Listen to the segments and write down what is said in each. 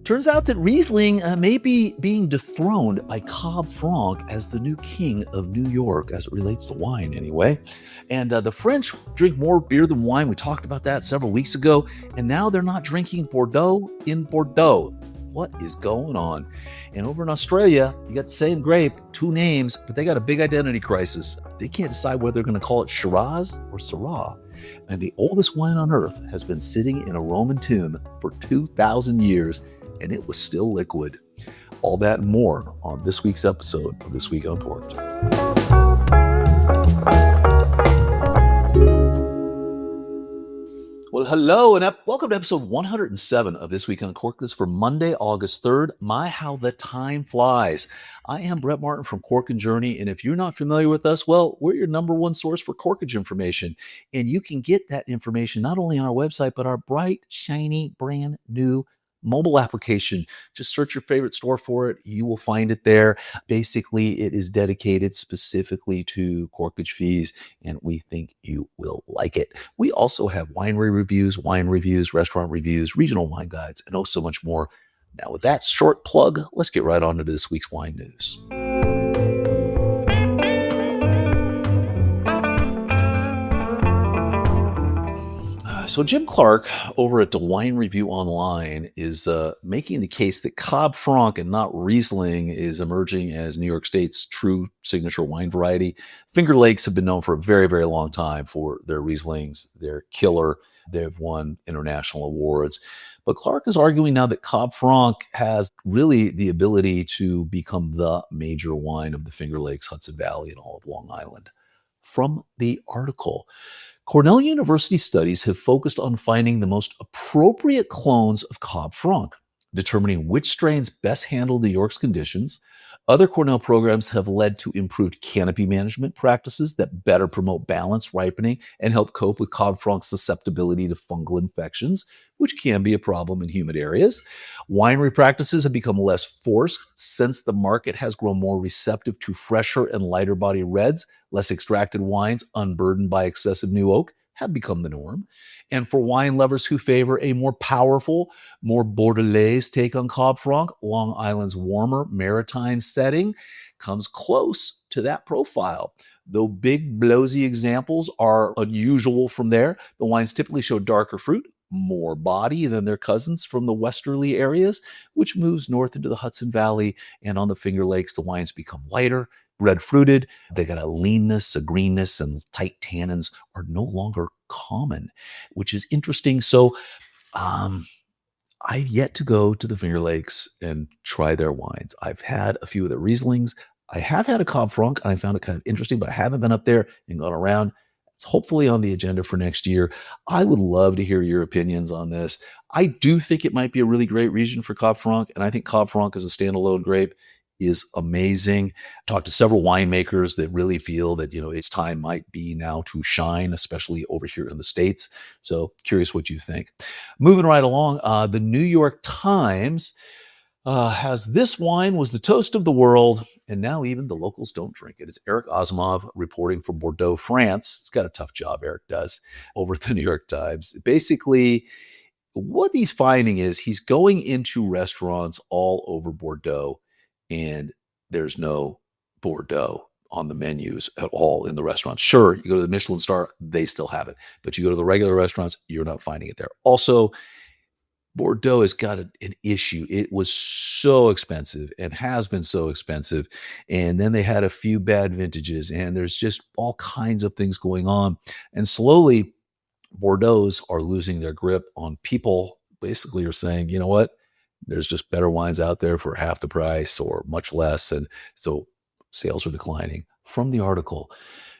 Turns out that Riesling may be being dethroned by Cab Franc as the new king of New York, as it relates to wine anyway. And the French drink more beer than wine. We talked about that several weeks ago. And now they're not drinking Bordeaux in Bordeaux. What is going on? And over in Australia, you got the same grape, two names, but they got a big identity crisis. They can't decide whether they're going to call it Shiraz or Syrah. And the oldest wine on earth has been sitting in a Roman tomb for 2,000 years, and it was still liquid. All that and more on this week's episode of This Week Uncorked. Well, hello, and welcome to episode 107 of This Week Uncorked. This is for Monday, August 3rd. My, how the time flies. I am Brett Martin from Cork and Journey, and if you're not familiar with us, well, we're your number one source for corkage information. And you can get that information not only on our website, but our bright, shiny, brand new mobile application. Just search your favorite store for it. You will find it there. Basically, it is dedicated specifically to corkage fees, and we think you will like it. We also have winery reviews, wine reviews, restaurant reviews, regional wine guides, and oh so much more. Now, with that short plug, let's get right on to this week's wine news. So Jim Clark over at the Wine Review Online is making the case that Cab Franc and not Riesling is emerging as New York State's true signature wine variety. Finger Lakes have been known for a very, very long time for their Rieslings. They're killer. They've won international awards. But Clark is arguing now that Cab Franc has really the ability to become the major wine of the Finger Lakes, Hudson Valley, and all of Long Island. From the article, Cornell University studies have focused on finding the most appropriate clones of Cab Franc, determining which strains best handle New York's conditions. Other Cornell programs have led to improved canopy management practices that better promote balance, ripening, and help cope with Cab Franc's susceptibility to fungal infections, which can be a problem in humid areas. Winery practices have become less forced since the market has grown more receptive to fresher and lighter body reds. Less extracted wines, unburdened by excessive new oak, have become the norm. And for wine lovers who favor a more powerful, more Bordelais take on Cab Franc, Long Island's warmer maritime setting comes close to that profile. Though big, blowsy examples are unusual from there, the wines typically show darker fruit, more body than their cousins from the westerly areas, which moves north into the Hudson Valley. And on the Finger Lakes, the wines become lighter, red-fruited. They got a leanness, a greenness, and tight tannins are no longer common, which is interesting. So I've yet to go to the Finger Lakes and try their wines. I've had a few of the Rieslings. I have had a Cab Franc, and I found it kind of interesting, but I haven't been up there and gone around. It's hopefully on the agenda for next year. I would love to hear your opinions on this. I do think it might be a really great region for Cab Franc, and I think Cab Franc as a standalone grape is amazing. Talked to several winemakers that really feel that, its time might be now to shine, especially over here in the States. So curious what you think. Moving right along, the New York Times has this wine was the toast of the world, and now even the locals don't drink it. It's Eric Osmov reporting from Bordeaux, France. It's got a tough job, Eric does, over at the New York Times. Basically, what he's finding is he's going into restaurants all over Bordeaux, and there's no Bordeaux on the menus at all in the restaurants. Sure, you go to the Michelin star, they still have it. But you go to the regular restaurants, you're not finding it there. Also, Bordeaux has got an issue. It was so expensive and has been so expensive. And then they had a few bad vintages, and there's just all kinds of things going on. And slowly, Bordeaux's are losing their grip on people. Basically are saying, you know what? There's just better wines out there for half the price or much less. And so sales are declining. From the article,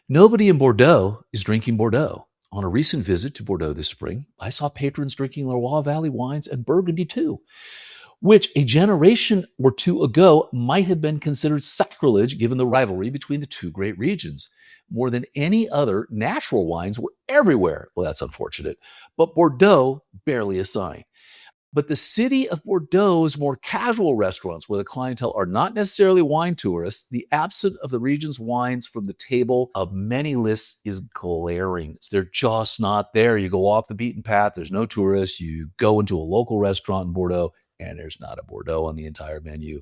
nobody in Bordeaux is drinking Bordeaux. On a recent visit to Bordeaux this spring, I saw patrons drinking Loire Valley wines and Burgundy too, which a generation or two ago might have been considered sacrilege given the rivalry between the two great regions. More than any other, natural wines were everywhere. Well, that's unfortunate. But Bordeaux, barely a sign. But the city of Bordeaux's more casual restaurants, where the clientele are not necessarily wine tourists, the absence of the region's wines from the table of many lists is glaring. They're just not there. You go off the beaten path, there's no tourists. You go into a local restaurant in Bordeaux, and there's not a Bordeaux on the entire menu.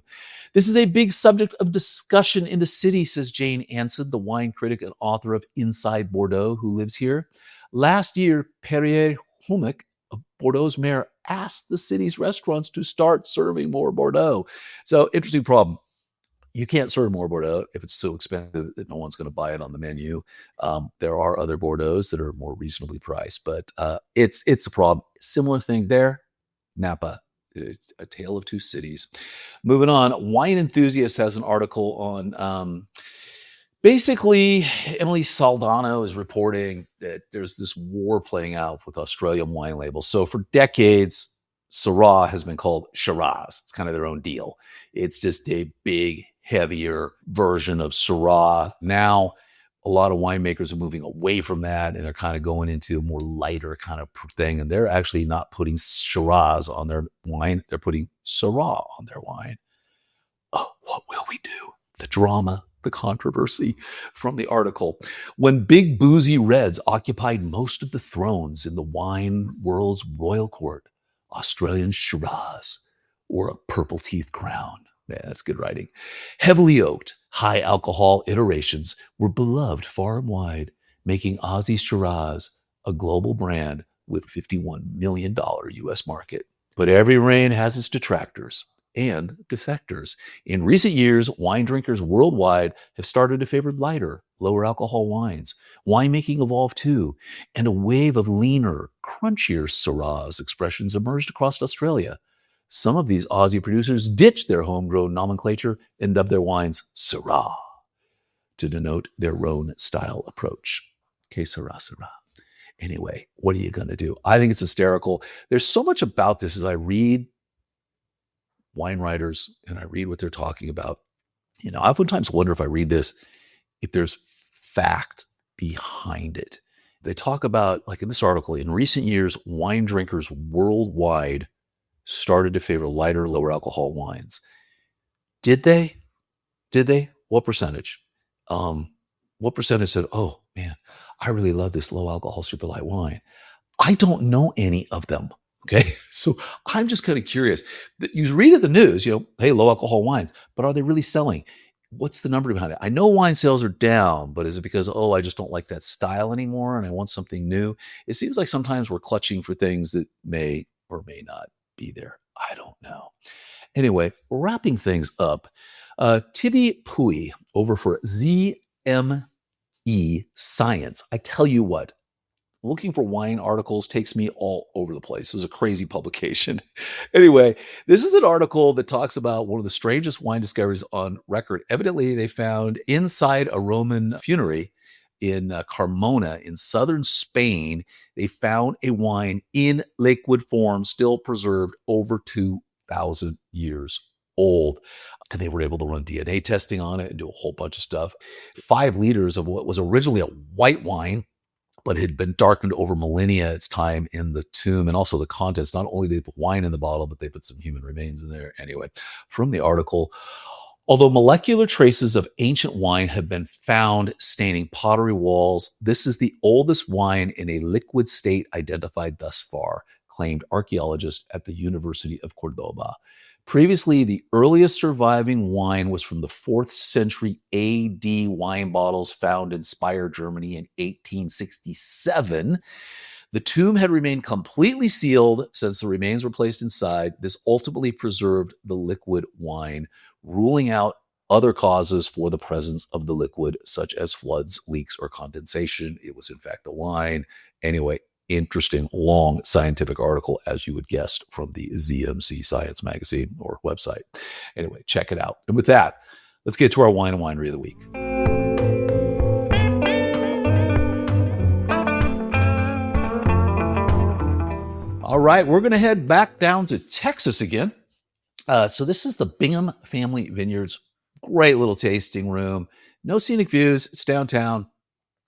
This is a big subject of discussion in the city, says Jane Anson, the wine critic and author of Inside Bordeaux, who lives here. Last year, Pierre Humic, Bordeaux's mayor, asked the city's restaurants to start serving more Bordeaux. So, interesting problem. You can't serve more Bordeaux if it's so expensive that no one's going to buy it on the menu. There are other Bordeauxs that are more reasonably priced, but it's a problem. Similar thing there, Napa. It's a tale of two cities. Moving on, Wine Enthusiast has an article on basically Emily Saldano is reporting that there's this war playing out with Australian wine labels. So for decades, Syrah has been called Shiraz. It's kind of their own deal. It's just a big, heavier version of Syrah. Now, a lot of winemakers are moving away from that, and they're kind of going into a more lighter kind of thing. And they're actually not putting Shiraz on their wine. They're putting Syrah on their wine. Oh, what will we do? The drama, the controversy from the article. When big boozy reds occupied most of the thrones in the wine world's royal court, Australian Shiraz or a purple teeth crown. Man, that's good writing. Heavily oaked, high alcohol iterations were beloved far and wide, making Aussie Shiraz a global brand with $51 million US market. But every reign has its detractors and defectors. In recent years, wine drinkers worldwide have started to favor lighter, lower alcohol wines. Winemaking evolved too, and a wave of leaner, crunchier Syrahs expressions emerged across Australia. Some of these Aussie producers ditched their homegrown nomenclature and dubbed their wines Syrah to denote their own style approach. Que Syrah, Syrah. Anyway, what are you going to do? I think it's hysterical. There's so much about this as I read wine writers and I read what they're talking about. You know, I oftentimes wonder if I read this, if there's fact behind it. They talk about, like in this article, in recent years, wine drinkers worldwide started to favor lighter, lower alcohol wines. Did they? Did they? What percentage? What percentage said, oh man, I really love this low alcohol, super light wine? I don't know any of them. Okay. So I'm just kind of curious. You read in the news, you know, hey, low alcohol wines, but are they really selling? What's the number behind it? I know wine sales are down, but is it because, oh, I just don't like that style anymore and I want something new? It seems like sometimes we're clutching for things that may or may not be there. I don't know. Anyway, we're wrapping things up. Tibi Pui over for ZME Science. I tell you what, looking for wine articles takes me all over the place. It was a crazy publication. Anyway, this is an article that talks about one of the strangest wine discoveries on record. Evidently, they found inside a Roman funerary in Carmona in southern Spain, they found a wine in liquid form, still preserved over 2,000 years old. And they were able to run DNA testing on it and do a whole bunch of stuff. 5 liters of what was originally a white wine, but had been darkened over millennia, its time in the tomb, and also the contents. Not only did they put wine in the bottle, but they put some human remains in there. Anyway, from the article, although molecular traces of ancient wine have been found staining pottery walls, this is the oldest wine in a liquid state identified thus far, claimed archaeologists at the University of Cordoba. Previously, the earliest surviving wine was from the 4th century AD wine bottles found in Speyer, Germany in 1867. The tomb had remained completely sealed since the remains were placed inside. This ultimately preserved the liquid wine, ruling out other causes for the presence of the liquid, such as floods, leaks, or condensation. It was, in fact, the wine. Anyway, interesting, long scientific article, as you would guess, from the ZMC Science magazine or website. Anyway, check it out. And with that, let's get to our wine and winery of the week. All right, we're going to head back down to Texas again. So this is the Bingham Family Vineyards. Great little tasting room. No scenic views. It's downtown.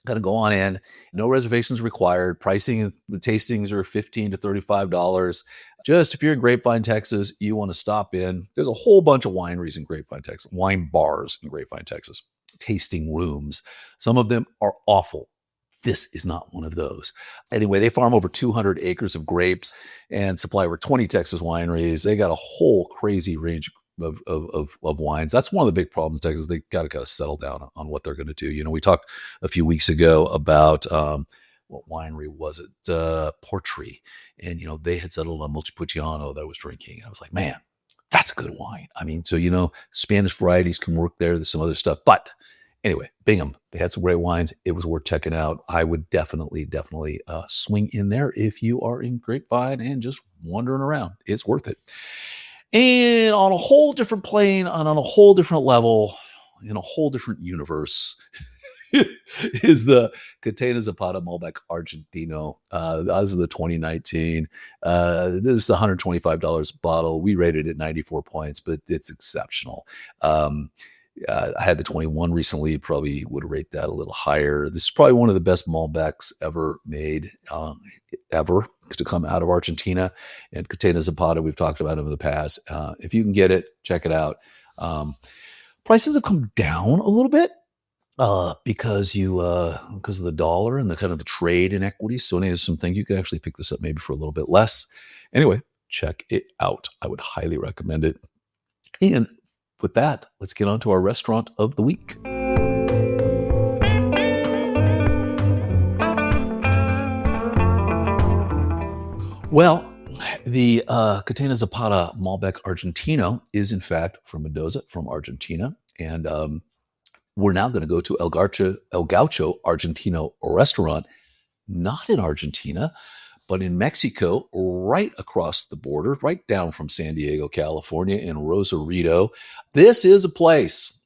Got to go on in. No reservations required. Pricing, the tastings are $15 to $35. Just if you're in Grapevine, Texas, you want to stop in. There's a whole bunch of wineries in Grapevine, Texas. Wine bars in Grapevine, Texas. Tasting rooms. Some of them are awful. This is not one of those. Anyway, they farm over 200 acres of grapes and supply over 20 Texas wineries. They got a whole crazy range of wines. That's one of the big problems in Texas. They got to kind of settle down on what they're going to do. You know, we talked a few weeks ago about what winery was it? Portree. And, you know, they had settled on Montepulciano that I was drinking. And I was like, man, that's a good wine. I mean, so, you know, Spanish varieties can work there. There's some other stuff. But anyway, Bingham, they had some great wines. It was worth checking out. I would definitely swing in there if you are in Grapevine and just wandering around. It's worth it. And on a whole different plane, and on a whole different level, in a whole different universe, is the Catena Zapata Malbec Argentino. This is the 2019. This is $125 a bottle. We rated it 94 points, but it's exceptional. I had the 21 recently. Probably would rate that a little higher. This is probably one of the best Malbecs ever made, ever to come out of Argentina. And Catena Zapata, we've talked about them in the past. If you can get it, check it out. Prices have come down a little bit because of the dollar and the kind of the trade inequities. So there's some things you could actually pick this up maybe for a little bit less. Anyway, check it out. I would highly recommend it. And with that, let's get on to our restaurant of the week. Well, the Catena Zapata Malbec Argentino is, in fact, from Mendoza, from Argentina. And we're now going to go to El Gaucho Argentino Restaurant, not in Argentina, but in Mexico, right across the border, right down from San Diego, California, in Rosarito. This is a place.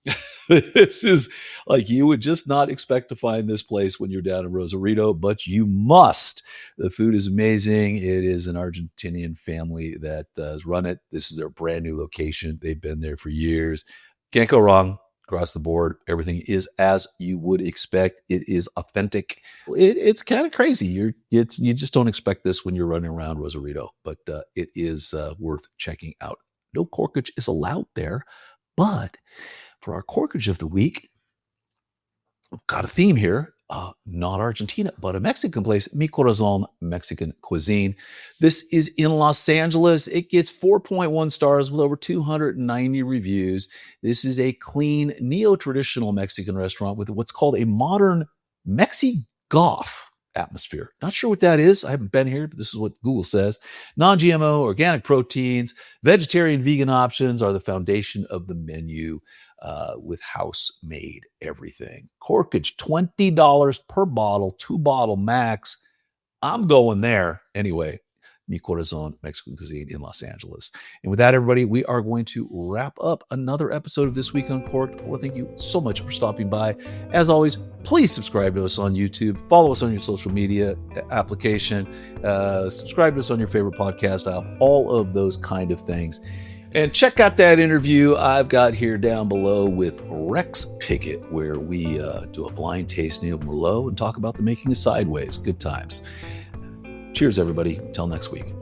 This is like you would just not expect to find this place when you're down in Rosarito, but you must. The food is amazing. It is an Argentinian family that has run it. This is their brand new location. They've been there for years. Can't go wrong. Across the board, everything is as you would expect. It is authentic. It's kind of crazy. You just don't expect this when you're running around Rosarito, but it is worth checking out. No corkage is allowed there, but for our corkage of the week, we've got a theme here. Not Argentina, but a Mexican place, Mi Corazon Mexican Cuisine. This is in Los Angeles. It gets 4.1 stars with over 290 reviews. This is a clean, neo-traditional Mexican restaurant with what's called a modern Mexi-Goth atmosphere. Not sure what that is. I haven't been here, but this is what Google says. Non-GMO, organic proteins, vegetarian, vegan options are the foundation of the menu. With house-made everything. Corkage, $20 per bottle, 2-bottle max. I'm going there. Anyway, Mi Corazon Mexican Cuisine in Los Angeles. And with that, everybody, we are going to wrap up another episode of This Week Uncorked. Well, thank you so much for stopping by. As always, please subscribe to us on YouTube. Follow us on your social media application. Subscribe to us on your favorite podcast app. All of those kind of things. And check out that interview I've got here down below with Rex Pickett, where we do a blind tasting of Merlot and talk about the making of Sideways. Good times. Cheers, everybody. Until next week.